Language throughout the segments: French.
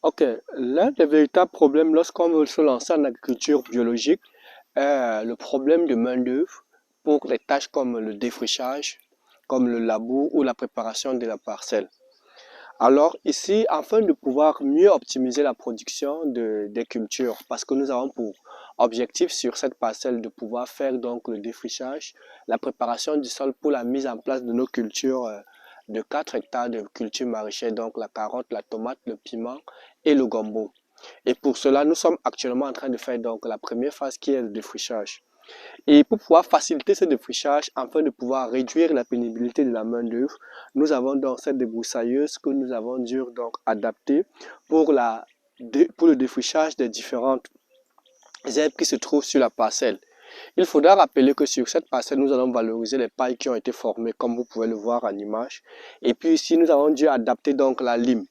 Ok, l'un des véritables problèmes lorsqu'on veut se lancer en agriculture biologique est le problème de main-d'œuvre pour les tâches comme le défrichage, comme le labour ou la préparation de la parcelle. Alors ici, afin de pouvoir mieux optimiser la production des cultures, parce que nous avons pour objectif sur cette parcelle de pouvoir faire donc le défrichage, la préparation du sol pour la mise en place de nos cultures de 4 hectares de culture maraîchère, donc la carotte, la tomate, le piment et le gombo. Et pour cela, nous sommes actuellement en train de faire donc la première phase qui est le défrichage. Et pour pouvoir faciliter ce défrichage, afin de pouvoir réduire la pénibilité de la main-d'œuvre, nous avons donc cette débroussailleuse que nous avons dû donc adapter pour, pour le défrichage des différentes herbes qui se trouvent sur la parcelle. Il faudra rappeler que sur cette parcelle, nous allons valoriser les pailles qui ont été formées, comme vous pouvez le voir en image. Et puis ici, nous avons dû adapter donc la lime.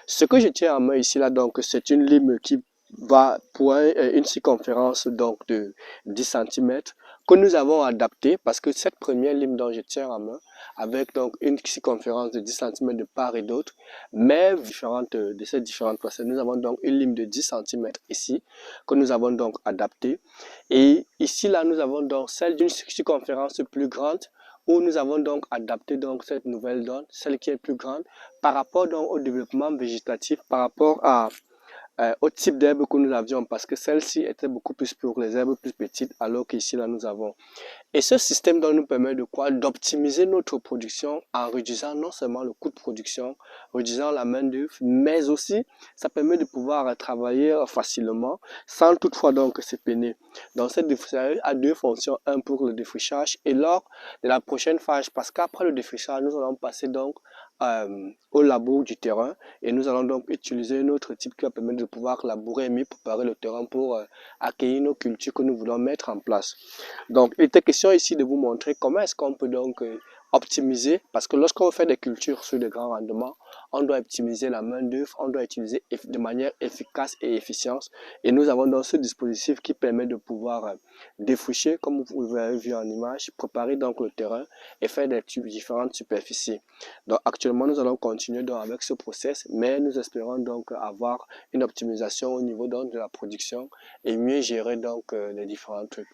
Ce que je tiens en main ici, là, donc, c'est une lime qui va pour une circonférence donc de 10 cm que nous avons adapté parce que cette première lime dont je tiens en main avec donc une circonférence de 10 cm de part et d'autre, mais différente de ces différentes parcelles. Nous avons donc une lime de 10 cm ici que nous avons donc adapté et ici là nous avons donc celle d'une circonférence plus grande où nous avons donc adapté donc cette nouvelle donne, celle qui est plus grande, par rapport donc au développement végétatif, par rapport au type d'herbe que nous avions, parce que celle-ci était beaucoup plus pour les herbes plus petites, alors qu'ici là nous avons. Et ce système donc nous permet de quoi? D'optimiser notre production en réduisant non seulement le coût de production, réduisant la main d'œuvre, mais aussi ça permet de pouvoir travailler facilement sans toutefois donc se peiner. Donc cette défrichage a deux fonctions, un pour le défrichage et lors de la prochaine phase, parce qu'après le défrichage, nous allons passer donc au labour du terrain et nous allons donc utiliser un autre type qui va permettre de pouvoir labourer et mieux préparer le terrain pour accueillir nos cultures que nous voulons mettre en place. Donc, il était question ici de vous montrer comment est-ce qu'on peut donc optimiser, parce que lorsqu'on fait des cultures sur de grands rendements, on doit optimiser la main-d'œuvre, on doit utiliser de manière efficace et efficiente. Et nous avons donc ce dispositif qui permet de pouvoir défricher, comme vous l'avez vu en image, préparer donc le terrain et faire des différentes superficies. Donc, actuellement, nous allons continuer donc avec ce process, mais nous espérons donc avoir une optimisation au niveau donc de la production et mieux gérer donc les différents trucs.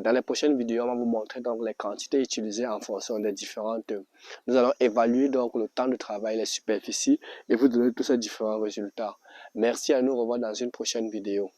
Dans les prochaines vidéos, on va vous montrer donc les quantités utilisées en fonction des différentes. Nous allons évaluer donc le temps de travail, les superficies et vous donner tous ces différents résultats. Merci à nous revoir dans une prochaine vidéo.